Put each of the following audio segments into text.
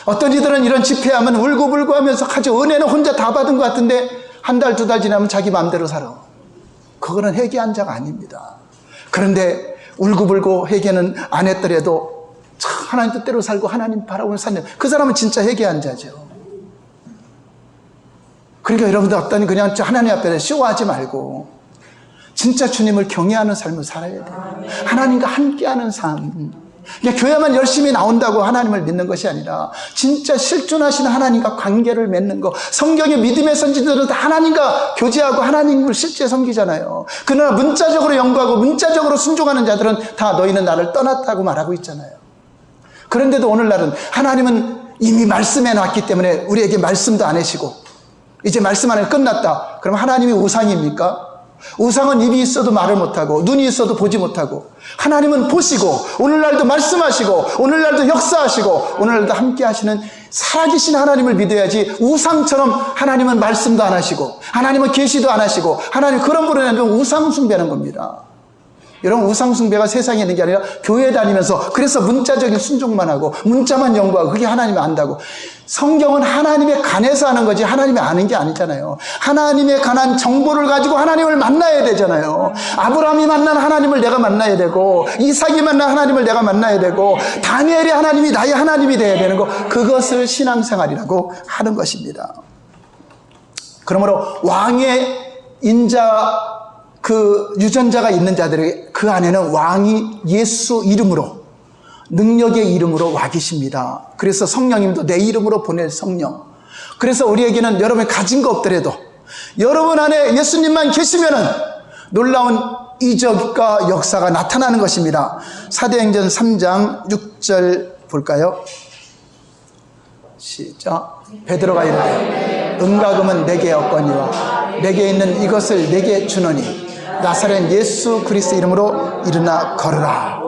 어떤 이들은 이런 집회하면 울고불고 하면서 아주 은혜는 혼자 다 받은 것 같은데 한 달, 두 달 지나면 자기 마음대로 살아. 그거는 회개한 자가 아닙니다. 그런데 울고불고 회개는 안 했더라도 하나님 뜻대로 살고 하나님 바라보며 사는 그 사람은 진짜 회개한 자죠. 그러니까 여러분들 어떤 그냥 하나님 앞에 쇼하지 말고 진짜 주님을 경외하는 삶을 살아야 돼요. 하나님과 함께하는 삶. 그냥 교회만 열심히 나온다고 하나님을 믿는 것이 아니라 진짜 실존하신 하나님과 관계를 맺는 것. 성경의 믿음의 선지자들은 다 하나님과 교제하고 하나님을 실제 섬기잖아요. 그러나 문자적으로 연구하고 문자적으로 순종하는 자들은 다 너희는 나를 떠났다고 말하고 있잖아요. 그런데도 오늘날은 하나님은 이미 말씀해 놨기 때문에 우리에게 말씀도 안 해시고 이제 말씀 안에 끝났다. 그럼 하나님이 우상입니까? 우상은 입이 있어도 말을 못하고 눈이 있어도 보지 못하고, 하나님은 보시고 오늘날도 말씀하시고 오늘날도 역사하시고 오늘날도 함께 하시는 살아계신 하나님을 믿어야지, 우상처럼 하나님은 말씀도 안 하시고 하나님은 계시도 안 하시고 하나님 그런 분을 하면 우상 숭배하는 겁니다. 여러분, 우상 숭배가 세상에 있는 게 아니라 교회 다니면서 그래서 문자적인 순종만 하고 문자만 연구하고 그게 하나님을 안다고. 성경은 하나님에 관해서 하는 거지 하나님이 아는 게 아니잖아요. 하나님에 관한 정보를 가지고 하나님을 만나야 되잖아요. 아브라함이 만난 하나님을 내가 만나야 되고, 이삭이 만난 하나님을 내가 만나야 되고, 다니엘의 하나님이 나의 하나님이 되어야 되는 거, 그것을 신앙생활이라고 하는 것입니다. 그러므로 왕의 인자, 그 유전자가 있는 자들에게 그 안에는 왕이 예수 이름으로, 능력의 이름으로 와 계십니다. 그래서 성령님도 내 이름으로 보낼 성령. 그래서 우리에게는 여러분이 가진 거 없더라도 여러분 안에 예수님만 계시면은 놀라운 이적과 역사가 나타나는 것입니다. 사도행전 3장 6절 볼까요? 시작. 베드로가 이르되 은과 금은 내게 없거니와 내게 있는 이것을 내게 주노니 나사렛 예수 그리스도 이름으로 일어나 걸으라.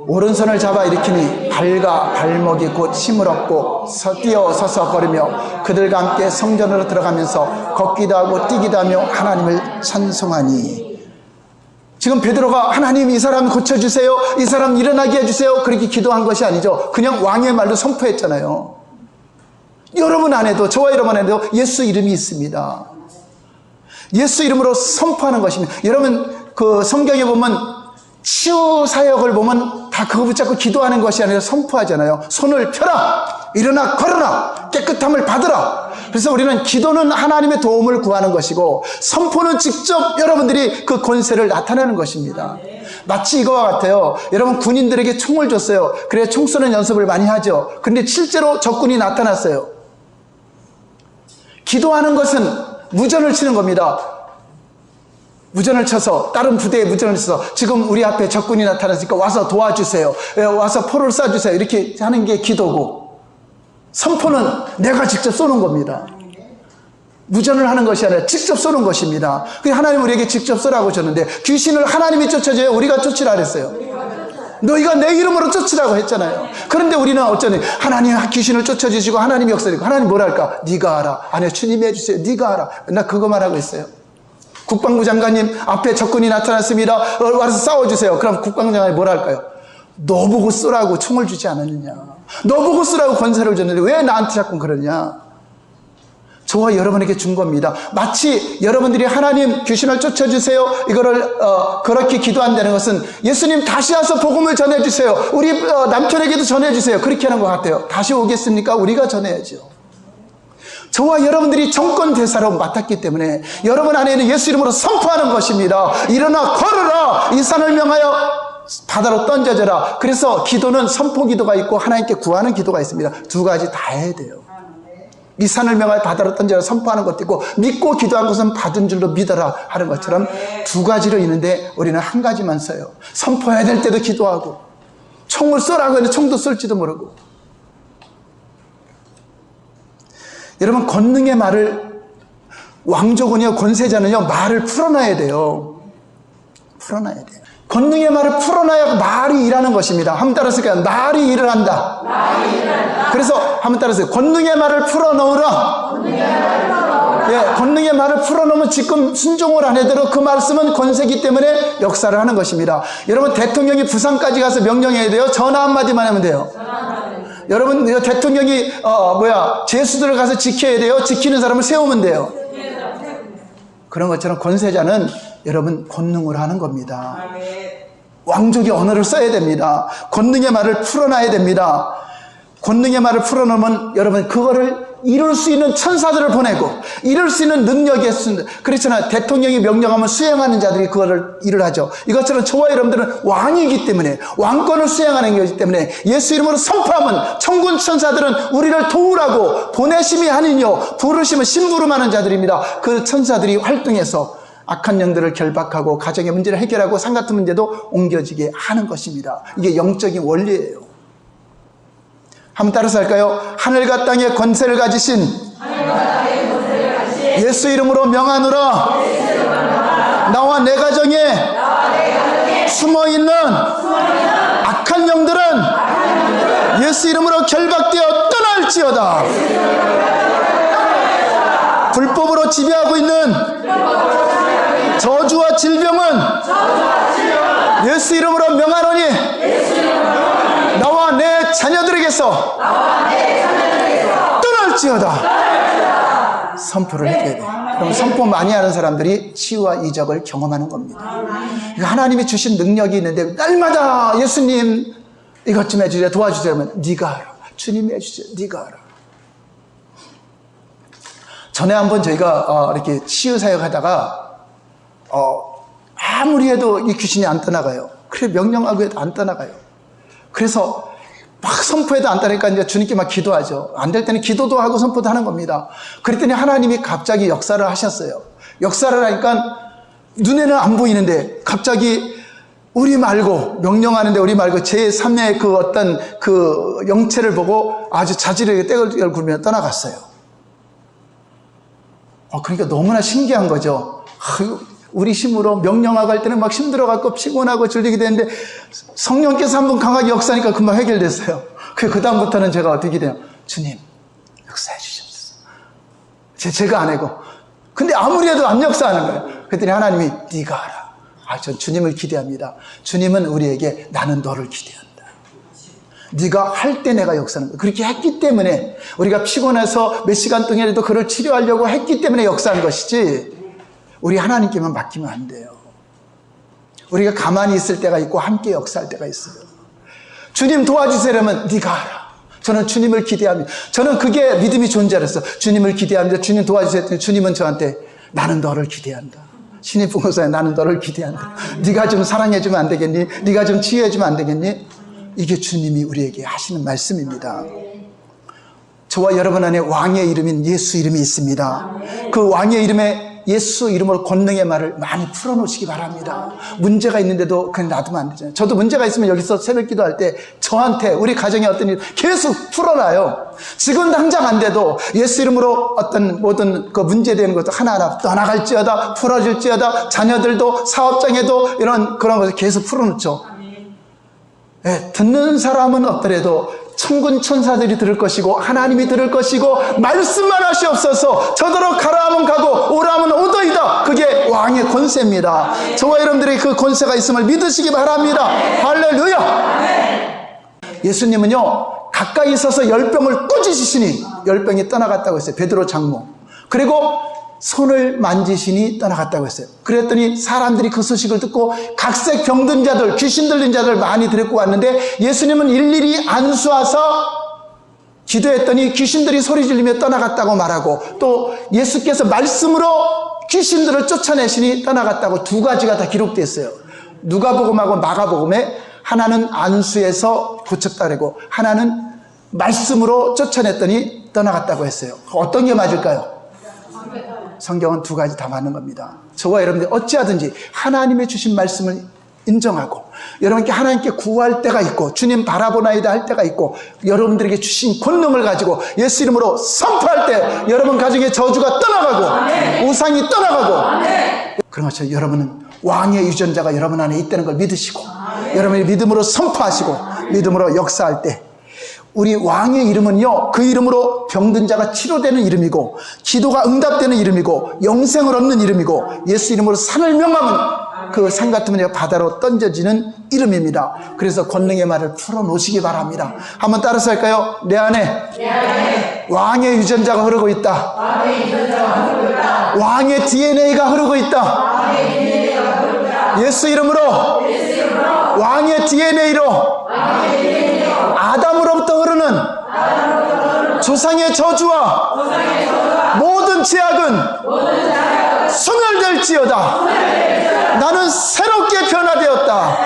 오른손을 잡아 일으키니 발과 발목이 곧 힘을 얻고 뛰어 서서 걸으며 그들과 함께 성전으로 들어가면서 걷기도 하고 뛰기도 하며 하나님을 찬송하니. 지금 베드로가 하나님 이 사람 고쳐주세요, 이 사람 일어나게 해주세요 그렇게 기도한 것이 아니죠. 그냥 왕의 말로 선포했잖아요. 여러분 안에도, 저와 여러분 안에도 예수 이름이 있습니다. 예수 이름으로 선포하는 것입니다. 여러분, 그 성경에 보면 치유 사역을 보면 다 그거 붙잡고 기도하는 것이 아니라 선포하잖아요. 손을 펴라, 일어나 걸어라, 깨끗함을 받으라. 그래서 우리는 기도는 하나님의 도움을 구하는 것이고, 선포는 직접 여러분들이 그 권세를 나타내는 것입니다. 마치 이거와 같아요. 여러분, 군인들에게 총을 줬어요. 그래야 총 쏘는 연습을 많이 하죠. 그런데 실제로 적군이 나타났어요. 기도하는 것은 무전을 치는 겁니다. 무전을 쳐서, 다른 부대에 무전을 쳐서 지금 우리 앞에 적군이 나타났으니까 와서 도와주세요, 와서 포를 쏴주세요 이렇게 하는 게 기도고, 선포는 내가 직접 쏘는 겁니다. 무전을 하는 것이 아니라 직접 쏘는 것입니다. 하나님 우리에게 직접 쏘라고 줬는데 귀신을 하나님이 쫓아줘요, 우리가 쫓으라 그랬어요? 너희가 내 이름으로 쫓으라고 했잖아요. 그런데 우리는 어쩌니 하나님 귀신을 쫓아주시고 하나님 역사리고, 하나님 뭐라 할까? 네가 알아. 아니요, 주님이 해주세요. 네가 알아. 나 그거만 하고 있어요. 국방부 장관님 앞에 적군이 나타났습니다, 와서 싸워주세요. 그럼 국방부 장관이 뭐라 할까요? 너 보고 쏘라고 총을 주지 않았느냐, 너 보고 쏘라고 권세를 줬는데 왜 나한테 자꾸 그러냐. 저와 여러분에게 준 겁니다. 마치 여러분들이 하나님 귀신을 쫓아주세요 이거를 그렇게 기도한다는 것은 예수님 다시 와서 복음을 전해주세요, 우리 남편에게도 전해주세요 그렇게 하는 것 같아요. 다시 오겠습니까? 우리가 전해야죠. 저와 여러분들이 정권 대사로 맡았기 때문에 여러분 안에는 예수 이름으로 선포하는 것입니다. 일어나 걸어라, 이 산을 명하여 바다로 던져져라. 그래서 기도는 선포 기도가 있고 하나님께 구하는 기도가 있습니다. 두 가지 다 해야 돼요. 이 산을 명하여 바다로 던져라 선포하는 것도 있고, 믿고 기도한 것은 받은 줄로 믿어라 하는 것처럼 두 가지로 있는데 우리는 한 가지만 써요. 선포해야 될 때도 기도하고, 총을 쏘라고 해도 총도 쏠지도 모르고. 여러분, 권능의 말을, 왕족은요, 권세자는요, 말을 풀어놔야 돼요. 풀어놔야 돼요. 권능의 말을 풀어놔야 말이 일하는 것입니다. 한번 따라서요. 말이 일을 한다. 말이 일한다. 그래서 한번 따라서요. 권능의 말을 풀어놓으라. 예, 권능의 말을 풀어놓으면 지금 순종을 안 해도 그 말씀은 권세기 때문에 역사를 하는 것입니다. 여러분, 대통령이 부산까지 가서 명령해야 돼요? 전화 한마디만 하면 돼요? 여러분, 이거 대통령이 죄수들을 가서 지켜야 돼요? 지키는 사람을 세우면 돼요? 그런 것처럼 권세자는 여러분 권능을 하는 겁니다. 왕족의 언어를 써야 됩니다. 권능의 말을 풀어놔야 됩니다. 권능의 말을 풀어놓으면 여러분 그거를 이룰 수 있는 천사들을 보내고 이룰 수 있는 능력이 있습니다. 그렇잖아요. 대통령이 명령하면 수행하는 자들이 그거를 일을 하죠. 이것처럼 저와 여러분들은 왕이기 때문에 왕권을 수행하는 것이기 때문에 예수 이름으로 선포하면 천군 천사들은 우리를 도우라고 보내심이 아니뇨 부르심은 심부름하는 자들입니다. 그 천사들이 활동해서 악한 영들을 결박하고 가정의 문제를 해결하고 산 같은 문제도 옮겨지게 하는 것입니다. 이게 영적인 원리예요. 한번 따라서 할까요? 하늘과 땅의 권세를 가지신 예수 이름으로 명하노라. 나와 내 가정에 숨어있는 악한 영들은 예수 이름으로 결박되어 떠날지어다. 불법으로 지배하고 있는 저주와 질병은 예수 이름으로 명하노니 나와 내 자녀들에게서 떠날지어다. 선포를 해줘야 돼요. 그럼 선포 많이 하는 사람들이 치유와 이적을 경험하는 겁니다. 하나님이 주신 능력이 있는데 날마다 예수님 이것 좀 해주세요, 도와주세요 하면 네가 알아. 주님이 해주세요. 네가 알아. 전에 한번 저희가 이렇게 치유 사역하다가 아무리 해도 이 귀신이 안 떠나가요. 그래 명령하고 해도 안 떠나가요. 그래서 막 선포해도 안 떠나니까 이제 주님께 막 기도하죠. 안 될 때는 기도도 하고 선포도 하는 겁니다. 그랬더니 하나님이 갑자기 역사를 하셨어요. 역사를 하니까 눈에는 안 보이는데 갑자기 우리 말고 명령하는데 우리 말고 제3의 그 어떤 그 영체를 보고 아주 자질하게 떼걸 굴며 떠나갔어요. 그러니까 너무나 신기한 거죠. 우리 힘으로 명령하고 할 때는 막 힘들어갖고 피곤하고 질리게 되는데 성령께서 한번 강하게 역사하니까 금방 해결됐어요. 그 다음부터는 제가 어떻게 돼요? 주님 역사해 주셨어. 제가 안 하고. 근데 아무리 해도 안 역사하는 거예요. 그랬더니 하나님이 네가 알아. 전 주님을 기대합니다. 주님은 우리에게 나는 너를 기대한다. 네가 할 때 내가 역사하는 거야. 그렇게 했기 때문에 우리가 피곤해서 몇 시간 동안에도 그를 치료하려고 했기 때문에 역사한 것이지 우리 하나님께만 맡기면 안 돼요. 우리가 가만히 있을 때가 있고 함께 역사할 때가 있어요. 주님 도와주세요라면 네가 알아. 저는 주님을 기대합니다. 저는 그게 믿음이 존재했어. 주님을 기대합니다. 주님 도와주세요 했더니 주님은 저한테 나는 너를 기대한다. 신입 부모사에 나는 너를 기대한다. 네가 좀 사랑해주면 안 되겠니? 네가 좀 치유해주면 안 되겠니? 이게 주님이 우리에게 하시는 말씀입니다. 저와 여러분 안에 왕의 이름인 예수 이름이 있습니다. 그 왕의 이름에 예수 이름으로 권능의 말을 많이 풀어놓으시기 바랍니다. 문제가 있는데도 그냥 놔두면 안 되잖아요. 저도 문제가 있으면 여기서 새벽 기도할 때 저한테 우리 가정에 어떤 일 계속 풀어놔요. 지금 당장 안 돼도 예수 이름으로 어떤 모든 그 문제되는 것도 하나하나 떠나갈지어다, 풀어질지어다, 자녀들도 사업장에도 이런 그런 것을 계속 풀어놓죠. 네, 듣는 사람은 없더라도 천군 천사들이 들을 것이고 하나님이 들을 것이고 말씀만 하시옵소서. 저더러 가라 하면 가고 오라 하면 오더이다. 그게 왕의 권세입니다. 저와 여러분들이 그 권세가 있음을 믿으시기 바랍니다. 할렐루야. 예수님은요 가까이 있어서 열병을 꾸짖으시니 열병이 떠나갔다고 했어요. 베드로 장모. 그리고 손을 만지시니 떠나갔다고 했어요. 그랬더니 사람들이 그 소식을 듣고 각색 병든 자들, 귀신 들린 자들 많이 데리고 왔는데 예수님은 일일이 안수하서 기도했더니 귀신들이 소리 지르며 떠나갔다고 말하고 또 예수께서 말씀으로 귀신들을 쫓아내시니 떠나갔다고 두 가지가 다 기록되어 있어요. 누가복음하고 마가복음에 하나는 안수해서 고쳤다 그러고 하나는 말씀으로 쫓아냈더니 떠나갔다고 했어요. 어떤 게 맞을까요? 성경은 두 가지 다 맞는 겁니다. 저와 여러분들 어찌하든지 하나님의 주신 말씀을 인정하고 여러분께 하나님께 구할 때가 있고 주님 바라보나이다 할 때가 있고 여러분들에게 주신 권능을 가지고 예수 이름으로 선포할 때 여러분 가정의 저주가 떠나가고 우상이 떠나가고 그런 것처럼 여러분은 왕의 유전자가 여러분 안에 있다는 걸 믿으시고 여러분이 믿음으로 선포하시고 믿음으로 역사할 때 우리 왕의 이름은요 그 이름으로 병든 자가 치료되는 이름이고 기도가 응답되는 이름이고 영생을 얻는 이름이고 예수 이름으로 산을 명하면 그 산 같으면 바다로 던져지는 이름입니다. 그래서 권능의 말을 풀어놓으시기 바랍니다. 한번 따라서 할까요? 내 안에 왕의 유전자가 흐르고 있다. 왕의 DNA가 흐르고 있다. 예수 이름으로 왕의 DNA로 아담으로부터 흐르는 조상의 저주와 모든 죄악은 소멸될지어다. 나는 새롭게 변화되었다.